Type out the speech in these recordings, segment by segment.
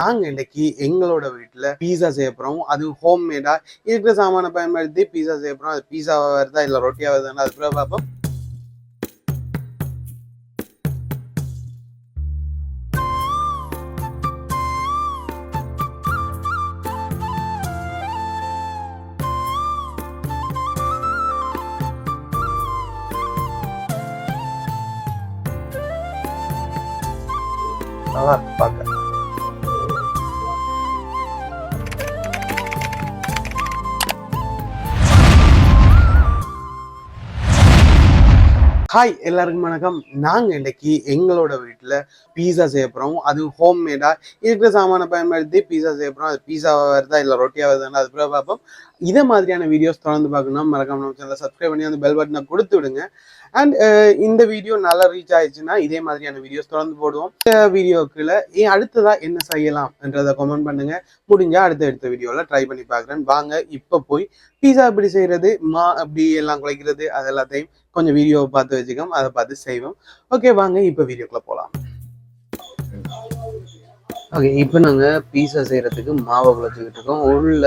நாங்க இன்னைக்கு எங்களோட வீட்டுல பீஸா செய்ய போறோம். அது ஹோம் மேடா இருக்கிற சாமான பயன்படுத்தி பீஸா செய்ய போறோம். அது பீஸாவா வருதா இல்ல ரொட்டியா வருதான்னு அது பிறகு பார்ப்போம். நல்லா இருக்கு பார்க்க. ஹாய் எல்லாருக்கும் வணக்கம். நாங்கள் இன்னைக்கு எங்களோட வீட்டில் பீஸா செய்ய போகிறோம். அது ஹோம் மேடாக இருக்கிற சாமான பயன்படுத்தி பீஸா செய்ய போகிறோம். அது பீஸாவாக வருதா இல்லை ரொட்டியாக வருதான்னு அது பிறகு பார்ப்போம். இதே மாதிரியான வீடியோஸ் தொடர்ந்து பார்க்கணும் மறக்காம நம்ம சேனலை சப்ஸ்கிரைப் பண்ணி அந்த பெல் பட்டனை கொடுத்து விடுங்க. அண்ட் இந்த வீடியோ நல்லா ரீச் ஆயிடுச்சுன்னா இதே மாதிரியான வீடியோஸ் தொடர்ந்து போடுவோம். இந்த வீடியோக்குள்ள அடுத்ததா என்ன செய்யலாம் என்றதை கமெண்ட் பண்ணுங்க. முடிஞ்சா அடுத்த வீடியோவில் ட்ரை பண்ணி பார்க்குறேன். வாங்க இப்போ போய் பீஸா எப்படி செய்யறது, அப்படி எல்லாம் குலைக்கிறது, அது எல்லாத்தையும் கொஞ்சம் வீடியோவை பார்த்து வச்சுக்கோம், அதை பார்த்து செய்வோம். ஓகே வாங்க இப்போ வீடியோக்குள்ள போகலாம். ஓகே இப்போ நாங்கள் பீஸா செய்கிறதுக்கு மாவை குழைச்சிக்கிட்டு இருக்கோம். உள்ள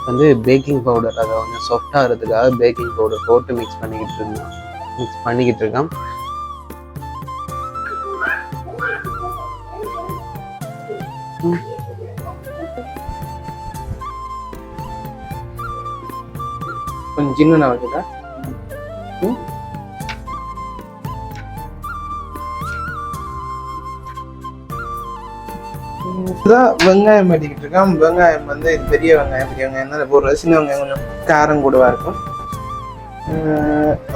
வந்து பேக்கிங் பவுடர், அதை வந்து சாஃப்ட் ஆகிறதுக்காக பேக்கிங் பவுடர் போட்டு மிக்ஸ் பண்ணிக்கிட்டு இருக்கோம். கொஞ்சம் சின்ன வச்சுட்டா வெங்காயம் வெட்டிக்கிட்டு இருக்கோம். வெங்காயம் வந்து இது பெரிய வெங்காயம் தான் போடுறது. சின்ன வெங்காயம் கொஞ்சம் காரம் கூடவா இருக்கும்.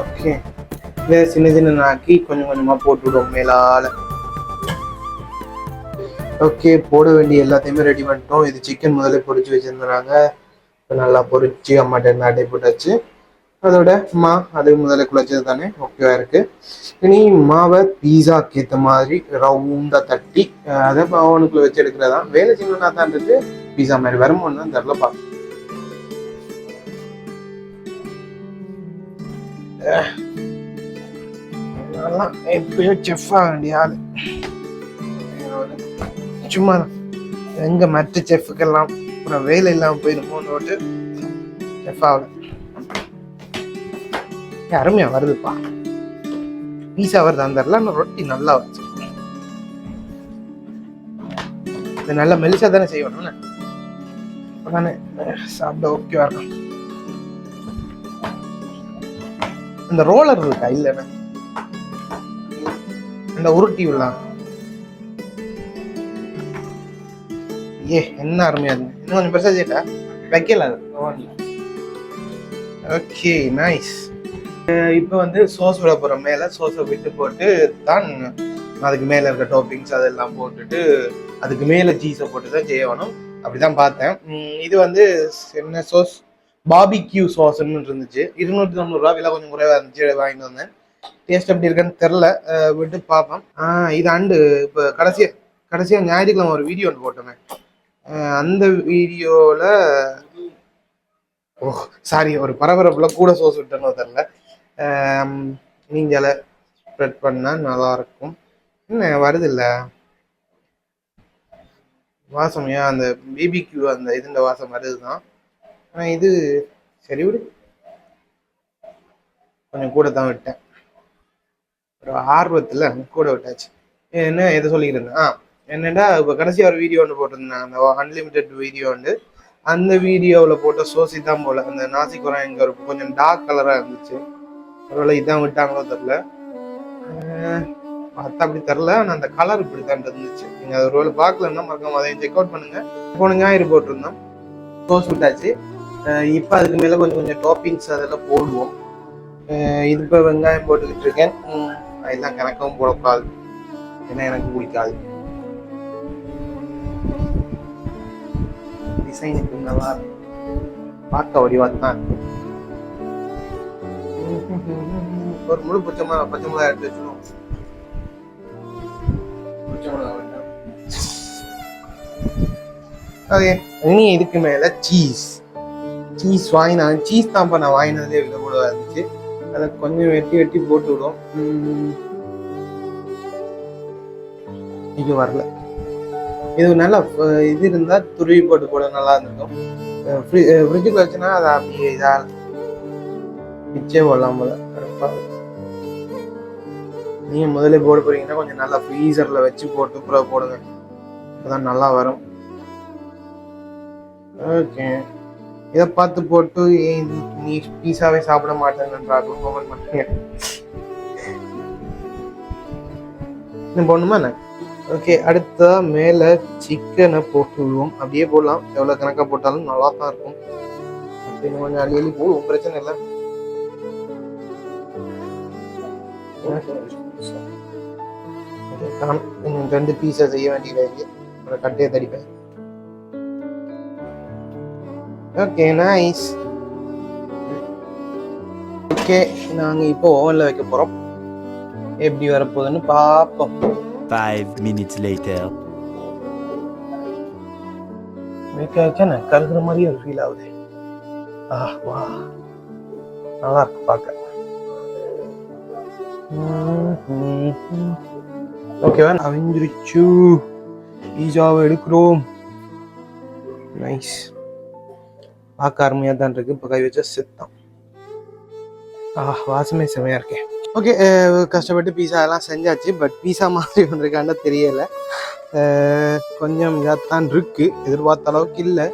ஓகே இதை சின்ன ஆக்கி கொஞ்சம் கொஞ்சமா போட்டு விடுவோம் மேலால. ஓகே போட வேண்டிய எல்லாத்தையுமே ரெடி பண்ணிட்டோம். இது சிக்கன் முதல்ல பொரிச்சு வச்சிருந்தாங்க. நல்லா பொரிச்சு அம்மாட்ட அட்டை போட்டாச்சு. அதோட அது முதல்ல குழைச்சது தானே, ஓகேவா இருக்கு. இனி மாவை பீஸாக்கு ஏற்ற மாதிரி ரவுண்டா தட்டி அதை அவனுக்குள்ள வச்சு எடுக்கிறதா. வேலை சின்னதா தான் இருக்கு, பீஸா மாதிரி வரும்போது தான் தெரியல பார்க்க. எப்பயோ செஃப் ஆக வேண்டிய ஆளு சும்மா எங்க மற்ற செஃப்புக்கெல்லாம் அப்புறம் வேலை இல்லாம போயிருமோன்னு செஃப் ஆகல. அருமையா வருதுப்பா, பீஸா வருது. அந்த ரொட்டி நல்லா வச்சு நல்லா மெலிசா தானே செய்யணும், அப்பதானே சாப்பிட ஓகேவா இருக்கும். அந்த ரோலர் இருக்கா இல்லைன்னா அந்த உருட்டி விடலாம். என்ன அருமையா இருக்கு. இன்னும் கொஞ்சம் பெருசா செய்யட்டா வைக்கல. Okay nice. இப்போ வந்து சோஸ் விட போகிறோம். மேலே சோஸை விட்டு போட்டு தான் அதுக்கு மேலே இருக்க டாப்பிங்ஸ் அதெல்லாம் போட்டுட்டு அதுக்கு மேலே சீஸை போட்டு தான் செய்யணும். அப்படிதான் பார்த்தேன். இது வந்து என்ன சோஸ், பாபிக்யூ சோஸ்ன்னு இருந்துச்சு. 290 விலை கொஞ்சம் குறைவாக இருந்துச்சு, வாங்கிட்டு வந்தேன். டேஸ்ட் எப்படி இருக்குன்னு தெரில, விட்டு பார்ப்போம். இது இப்போ கடைசியாக ஞாயிற்றுக்கிழமை ஒரு வீடியோ ஒன்று போட்டோமே. அந்த வீடியோவில் ஒரு பரபரப்புல கூட சோஸ் விட்டோன்னு தெரில. நீங்கள ஸ்ப்ரெட் பண்ணால் நல்லா இருக்கும். என்ன வருது இல்லை வாசமையா, அந்த பிபிக்யூ அந்த இதுன்ற வாசம் வருதுதான். ஆனால் இது சரி விடு, கொஞ்சம் கூட தான் விட்டேன். ஒரு ஆர்வத்தில் கூட விட்டாச்சு. என்ன எதை சொல்லிக்கிறேன் என்னடா இப்போ கடைசியாக ஒரு வீடியோ ஒன்று போட்டிருந்தேன், அந்த அன்லிமிட்டெட் வீடியோ ஒன்று. அந்த வீடியோவில் போட்ட சோசி தான் போல அந்த நாசிக்குரம் எங்க ஒரு கொஞ்சம் டார்க் கலராக இருந்துச்சு. ஒருவேளை இதான் விட்டாங்களோ தெரில, பார்த்தா அப்படி தெரில. ஆனால் அந்த கலர் இப்படி தான் இருந்துச்சு. நீங்கள் அது ஒருவேளை பார்க்கலன்னா மறக்காம அதையும் செக் அவுட் பண்ணுங்க. போன ஞாயிறு போட்டிருந்தோம், சோஸ் விட்டாச்சு. இப்போ அதுக்கு மேலே கொஞ்சம் டாப்பிங்ஸ் அதெல்லாம் போடுவோம். இது இப்போ வெங்காயம் போட்டுக்கிட்டு இருக்கேன். அதெல்லாம் கணக்கவும் போடக்கூடாது, ஏன்னா எனக்கு பிடிக்காது. டிசைனுக்கு நல்லா பார்க்க வடிவாத்தான். ஒரு முழு பச்சை மிளகா எடுத்து வச்சுக்கணும். இனி இதுக்கு மேல சீஸ் வாங்கினாலும் சீஸ் தான் நான் வாங்கினதே விலை கூட இருந்துச்சு. அதை கொஞ்சம் வெட்டி போட்டு விடும். இது வரல. இது நல்லா இது இருந்தால் துருவி போட்டு போட நல்லா இருந்திருக்கும். ஃப்ரிட்ஜுக்கு வச்சுன்னா அதை அப்படியே இதாக பிச்சே போடலாம் போல. நீங்கள் முதல்ல போட போறீங்கன்னா கொஞ்சம் நல்லா ஃப்ரீசரில் வச்சு போட்டு கூட போடுங்க, அப்பதான் நல்லா வரும். ஓகே, இதை பார்த்து போட்டு நீ பீஸாவே சாப்பிட மாட்டேன்றாங்க கமெண்ட் பண்ணுங்க. இன்னும் போடணுமா என்ன? ஓகே, அடுத்த மேலே சிக்கனை போட்டு விடுவோம். அப்படியே போடலாம், எவ்வளோ கணக்காக போட்டாலும் நல்லா தான் இருக்கும். அப்படின்னு கொஞ்சம் அள்ளி போடுவோம், பிரச்சனை இல்லை. இன்னும் 2 பீஸை செய்ய வேண்டியது, கட்டையை தடிப்பேன். Okay, nice. ஓகே, நாங்கள் இப்போ ஓவனில் வைக்க போகிறோம். எப்படி வரப்போகுதுன்னு பார்ப்போம். 5 minutes later. வைக்க கருதுற மாதிரி ஒரு ஃபீல் ஆகுது. வா, நல்லா இருக்கு பார்க்க. ஓகேவா, அவிஞ்சிருச்சு. பீஸாவை எடுக்கிறோம். நைஸ், பார்க்க அருமையாக தான் இருக்கு. இப்போ கை வச்சா செத்தான். வாசமே செமையாக இருக்கேன். ஓகே, கஷ்டப்பட்டு பீஸா எல்லாம் செஞ்சாச்சு. பட் பீஸா மாதிரி வந்திருக்கான்னு தெரியலை. கொஞ்சம் இதாகத்தான் இருக்கு, எதிர்பார்த்த அளவுக்கு இல்லை.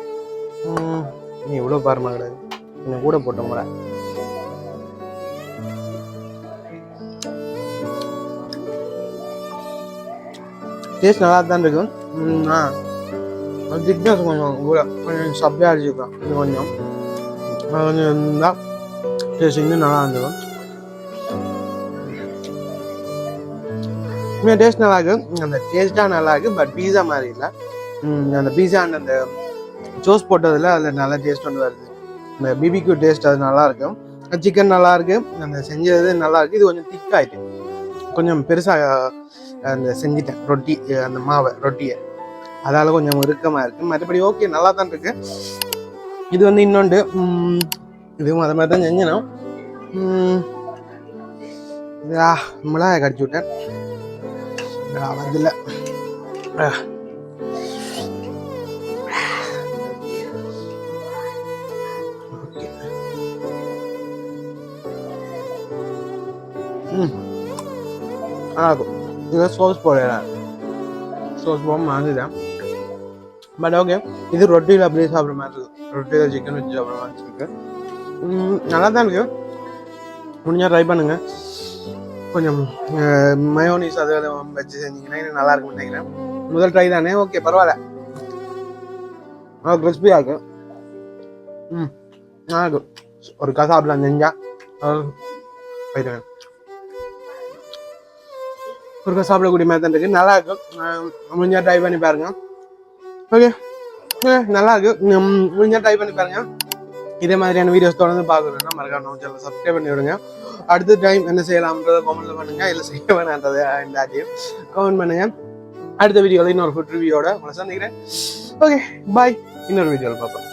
நீ இவ்வளோ பாருமா கிடையாது, கொஞ்சம் கூட போட்டோம் கூட. டேஸ்ட் நல்லா தான் இருக்கும். திக்னஸ் கொஞ்சம் கூட கொஞ்சம் சப்பையாக அடிச்சுக்கலாம். இன்னும் கொஞ்சம் கொஞ்சம் இருந்தால் டேஸ்ட் இன்னும் நல்லா இருந்துக்கும். டேஸ்ட் நல்லா இருக்கு, அந்த டேஸ்ட்டாக நல்லா இருக்கு. பட் பீஸா மாதிரி இல்லை. அந்த பீஸா அந்த சோஸ் போட்டதில் அதில் நல்லா டேஸ்ட் ஒன்று வருது. இந்த பிபிக்யூ டேஸ்ட் அது நல்லா இருக்கும். சிக்கன் நல்லா இருக்கு, அந்த செஞ்சது நல்லா இருக்கு. இது கொஞ்சம் திக்காயிட்டு கொஞ்சம் பெருசாக அந்த செஞ்சிட்டேன் ரொட்டி, அந்த மாவை ரொட்டியை, அதால கொஞ்சம் இறுக்கமாக இருக்கு. மற்றபடி ஓகே, நல்லா தான் இருக்கு. இது வந்து இன்னொன்று, இதுவும் அதை மாதிரி தான் செஞ்சணும். மிளகாய் கடிச்சு விட்டேன், அதில் ஆகும். இதில் சோஸ் போடலாம், சோஸ் போக வாங்கிட்டேன். பட் ஓகே, இது ரொட்டியில் அப்படியே சாப்பிட்ற மாதிரி இருக்கு. ரொட்டியில் சிக்கன் வச்சு சாப்பிட்ற மாதிரி இருக்கு. நல்லா தான் இருக்கு. முடிஞ்சால் ட்ரை பண்ணுங்க. கொஞ்சம் மயோனிஸ் அதை வச்சு செஞ்சீங்கன்னா இன்னும் நல்லா இருக்கும்னு நினைக்கிறேன். முதல் ட்ரை தானே, ஓகே பரவாயில்ல. கிறிஸ்பியாக இருக்கு. நல்லா இருக்கும். ஒரு சாப்பிடலாம் செஞ்சா போயிடுவேன். ஒரு சாப்பிடக்கூடிய மாதிரி தான் இருக்கு, நல்லா இருக்கும். முடிஞ்சா ட்ரை பண்ணி பாருங்க. ஓகே, நல்லா இருக்கு. முடிஞ்சா ட்ரை பண்ணி பாருங்க. இதே மாதிரியான வீடியோஸ் தொடர்ந்து பார்க்கணும்னா மறக்காம நம்ம சேனலை சப்ஸ்கிரைப் பண்ணி விடுங்க. அடுத்த டைம் என்ன செய்யலாம்ன்றதை கமெண்ட்ல பண்ணுங்க, இல்லை செய்ய வேணான்றதை எல்லாத்தையும் கமெண்ட் பண்ணுங்க. அடுத்த வீடியோவில் இன்னொரு ஃபுட் ரிவ்யூவோட உங்களை சந்திக்கிறேன். ஓகே, பாய். இன்னொரு வீடியோவில் பார்ப்போம்.